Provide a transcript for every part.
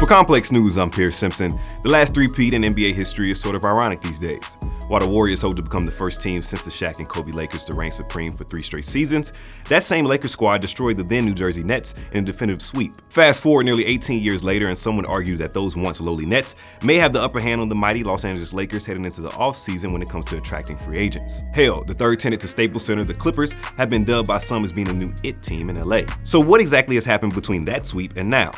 For Complex News, I'm Pierce Simpson. The last three-peat in NBA history is sort of ironic these days. While the Warriors hope to become the first team since the Shaq and Kobe Lakers to reign supreme for 3 straight seasons, that same Lakers squad destroyed the then New Jersey Nets in a definitive sweep. Fast forward nearly 18 years later, and some would argue that those once lowly Nets may have the upper hand on the mighty Los Angeles Lakers heading into the offseason when it comes to attracting free agents. Hell, the third tenant to Staples Center, the Clippers, have been dubbed by some as being a new it team in LA. So what exactly has happened between that sweep and now?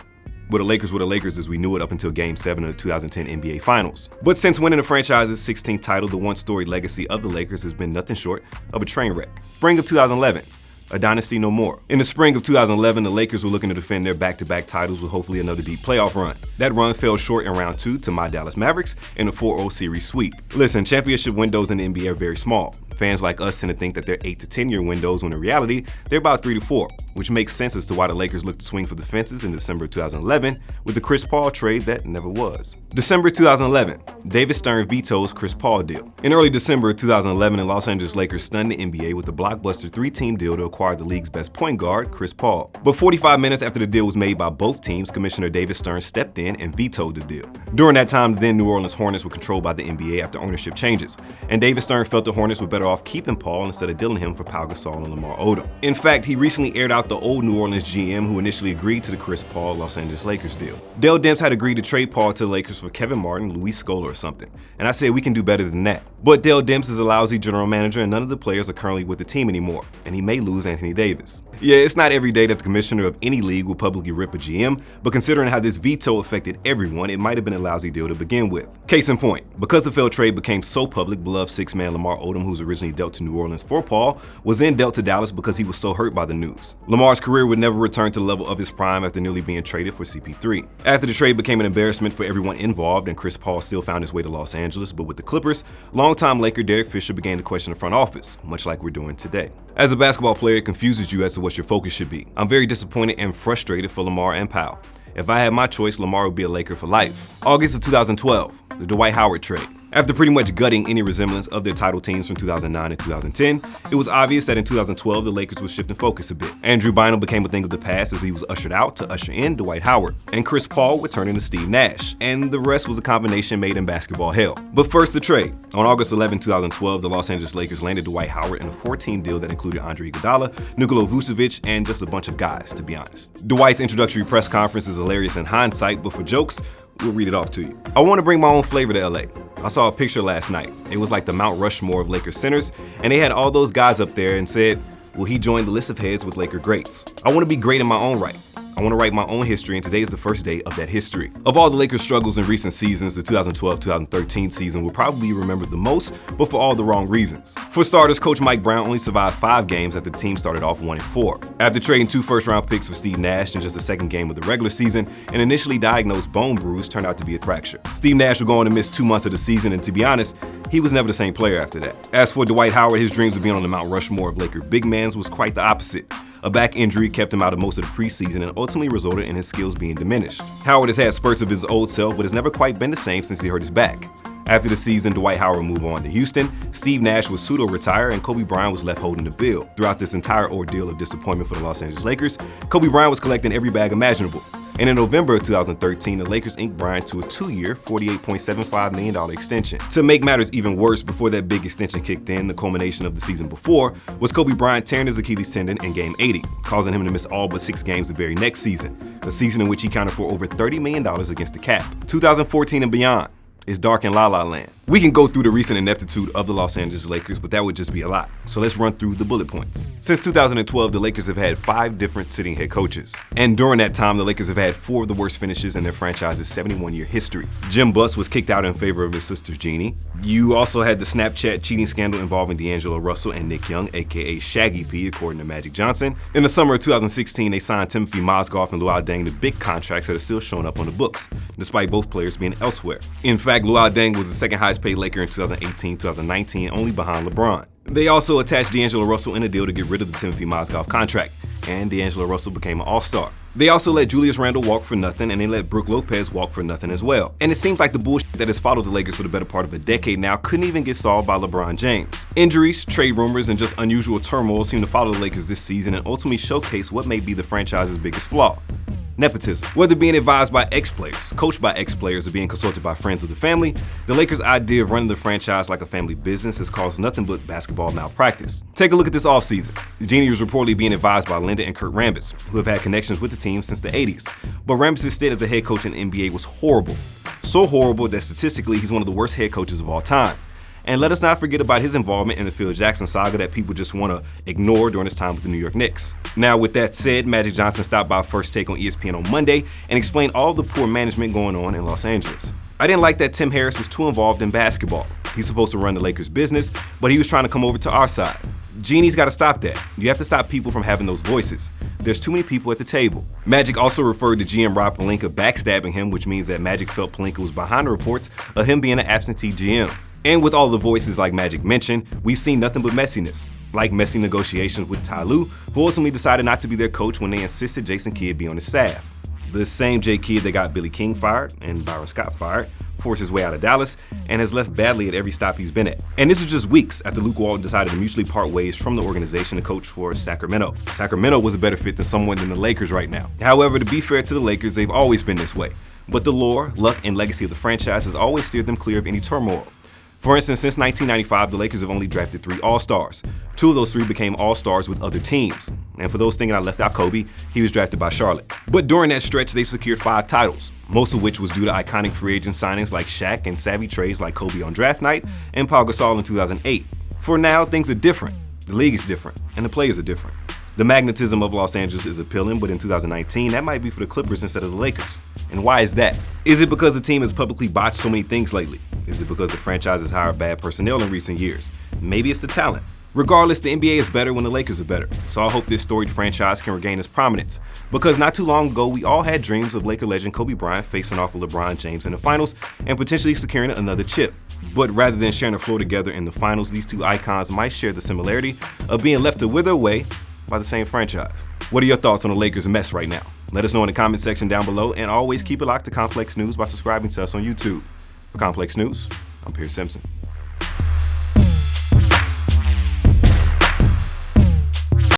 Well, the Lakers were the Lakers as we knew it up until Game 7 of the 2010 NBA Finals. But since winning the franchise's 16th title, the once-storied legacy of the Lakers has been nothing short of a train wreck. Spring of 2011. A dynasty no more. In the spring of 2011, the Lakers were looking to defend their back-to-back titles with hopefully another deep playoff run. That run fell short in round 2 to my Dallas Mavericks in a 4-0 series sweep. Listen, championship windows in the NBA are very small. Fans like us tend to think that they're 8 to 10 year windows when in reality, they're about 3 to 4, which makes sense as to why the Lakers looked to swing for the fences in December 2011 with the Chris Paul trade that never was. December 2011, David Stern vetoes Chris Paul deal. In early December 2011, the Los Angeles Lakers stunned the NBA with the blockbuster 3-team deal to acquire the league's best point guard, Chris Paul. But 45 minutes after the deal was made by both teams, Commissioner David Stern stepped in and vetoed the deal. During that time, the then New Orleans Hornets were controlled by the NBA after ownership changes, and David Stern felt the Hornets were better off keeping Paul instead of dealing him for Pau Gasol and Lamar Odom. In fact, he recently aired out the old New Orleans GM who initially agreed to the Chris Paul Los Angeles Lakers deal. Dell Demps had agreed to trade Paul to the Lakers for Kevin Martin, Luis Scola or something, and I said we can do better than that. But Dell Demps is a lousy general manager and none of the players are currently with the team anymore, and he may lose Anthony Davis. Yeah, it's not every day that the commissioner of any league will publicly rip a GM, but considering how this veto affected everyone, it might have been a lousy deal to begin with. Case in point, because the failed trade became so public, beloved 6-man Lamar Odom, who's originally dealt to New Orleans for Paul, was then dealt to Dallas because he was so hurt by the news. Lamar's career would never return to the level of his prime after nearly being traded for CP3. After the trade became an embarrassment for everyone involved and Chris Paul still found his way to Los Angeles, but with the Clippers, longtime Laker Derek Fisher began to question the front office, much like we're doing today. As a basketball player, it confuses you as to what your focus should be. I'm very disappointed and frustrated for Lamar and Pau. If I had my choice, Lamar would be a Laker for life. August of 2012, the Dwight Howard trade. After pretty much gutting any resemblance of their title teams from 2009 and 2010, it was obvious that in 2012 the Lakers were shifting focus a bit. Andrew Bynum became a thing of the past as he was ushered out to usher in Dwight Howard, and Chris Paul would turn into Steve Nash, and the rest was a combination made in basketball hell. But first, the trade. On August 11, 2012, the Los Angeles Lakers landed Dwight Howard in a 4-team deal that included Andre Iguodala, Nikola Vucevic, and just a bunch of guys, to be honest. Dwight's introductory press conference is hilarious in hindsight, but for jokes, we'll read it off to you. I want to bring my own flavor to LA. I saw a picture last night. It was like the Mount Rushmore of Lakers centers, and they had all those guys up there and said, will he join the list of heads with Laker greats? I want to be great in my own right. I want to write my own history, and today is the first day of that history. Of all the Lakers' struggles in recent seasons, the 2012-2013 season will probably be remembered the most, but for all the wrong reasons. For starters, Coach Mike Brown only survived 5 games after the team started off 1-4. After trading 2 first-round picks for Steve Nash in just the second game of the regular season, an initially diagnosed bone bruise turned out to be a fracture. Steve Nash would go on to miss 2 months of the season, and to be honest, he was never the same player after that. As for Dwight Howard, his dreams of being on the Mount Rushmore of Laker big mans was quite the opposite. A back injury kept him out of most of the preseason and ultimately resulted in his skills being diminished. Howard has had spurts of his old self, but has never quite been the same since he hurt his back. After the season, Dwight Howard moved on to Houston, Steve Nash was pseudo-retire, and Kobe Bryant was left holding the bill. Throughout this entire ordeal of disappointment for the Los Angeles Lakers, Kobe Bryant was collecting every bag imaginable. And in November of 2013, the Lakers inked Bryant to a 2-year, $48.75 million extension. To make matters even worse, before that big extension kicked in, the culmination of the season before, was Kobe Bryant tearing his Achilles tendon in Game 80, causing him to miss all but 6 games the very next season, a season in which he counted for over $30 million against the cap. 2014 and beyond is dark in LaLa Land. We can go through the recent ineptitude of the Los Angeles Lakers, but that would just be a lot. So let's run through the bullet points. Since 2012, the Lakers have had 5 different sitting head coaches. And during that time, the Lakers have had 4 of the worst finishes in their franchise's 71-year history. Jim Buss was kicked out in favor of his sister Jeannie. You also had the Snapchat cheating scandal involving D'Angelo Russell and Nick Young, aka Shaggy P, according to Magic Johnson. In the summer of 2016, they signed Timothy Mozgov and LaLa Land to big contracts that are still showing up on the books, despite both players being elsewhere. In fact, LaLa Land was the second highest paid Laker in 2018-2019, only behind LeBron. They also attached D'Angelo Russell in a deal to get rid of the Timothy Mozgov contract, and D'Angelo Russell became an all-star. They also let Julius Randle walk for nothing, and they let Brook Lopez walk for nothing as well. And it seems like the bullshit that has followed the Lakers for the better part of a decade now couldn't even get solved by LeBron James. Injuries, trade rumors, and just unusual turmoil seem to follow the Lakers this season and ultimately showcase what may be the franchise's biggest flaw: Nepotism. Whether being advised by ex-players, coached by ex-players, or being consulted by friends of the family, the Lakers' idea of running the franchise like a family business has caused nothing but basketball malpractice. Take a look at this offseason. Jeanie was reportedly being advised by Linda and Kurt Rambis, who have had connections with the team since the 80s. But Rambis' stint as a head coach in the NBA was horrible. So horrible that statistically he's one of the worst head coaches of all time. And let us not forget about his involvement in the Phil Jackson saga that people just want to ignore during his time with the New York Knicks. Now, with that said, Magic Johnson stopped by First Take on ESPN on Monday and explained all the poor management going on in Los Angeles. I didn't like that Tim Harris was too involved in basketball. He's supposed to run the Lakers business, but he was trying to come over to our side. Jeanie's got to stop that. You have to stop people from having those voices. There's too many people at the table. Magic also referred to GM Rob Pelinka backstabbing him, which means that Magic felt Pelinka was behind the reports of him being an absentee GM. And with all the voices like Magic mentioned, we've seen nothing but messiness, like messy negotiations with Ty Lue, who ultimately decided not to be their coach when they insisted Jason Kidd be on his staff. The same Jay Kidd that got Billy King fired and Byron Scott fired forced his way out of Dallas and has left badly at every stop he's been at. And this was just weeks after Luke Walton decided to mutually part ways from the organization to coach for Sacramento. Sacramento was a better fit than someone than the Lakers right now. However, to be fair to the Lakers, they've always been this way. But the lore, luck, and legacy of the franchise has always steered them clear of any turmoil. For instance, since 1995, the Lakers have only drafted 3 All-Stars. 2 of those 3 became All-Stars with other teams. And for those thinking I left out Kobe, he was drafted by Charlotte. But during that stretch, they've secured 5 titles, most of which was due to iconic free agent signings like Shaq and savvy trades like Kobe on draft night and Paul Gasol in 2008. For now, things are different. The league is different, and the players are different. The magnetism of Los Angeles is appealing, but in 2019, that might be for the Clippers instead of the Lakers. And why is that? Is it because the team has publicly botched so many things lately? Is it because the franchise has hired bad personnel in recent years? Maybe it's the talent. Regardless, the NBA is better when the Lakers are better, so I hope this storied franchise can regain its prominence. Because not too long ago, we all had dreams of Laker legend Kobe Bryant facing off with LeBron James in the finals and potentially securing another chip. But rather than sharing the floor together in the finals, these 2 icons might share the similarity of being left to wither away by the same franchise. What are your thoughts on the Lakers' mess right now? Let us know in the comment section down below, and always keep it locked to Complex News by subscribing to us on YouTube. For Complex News, I'm Pierce Simpson.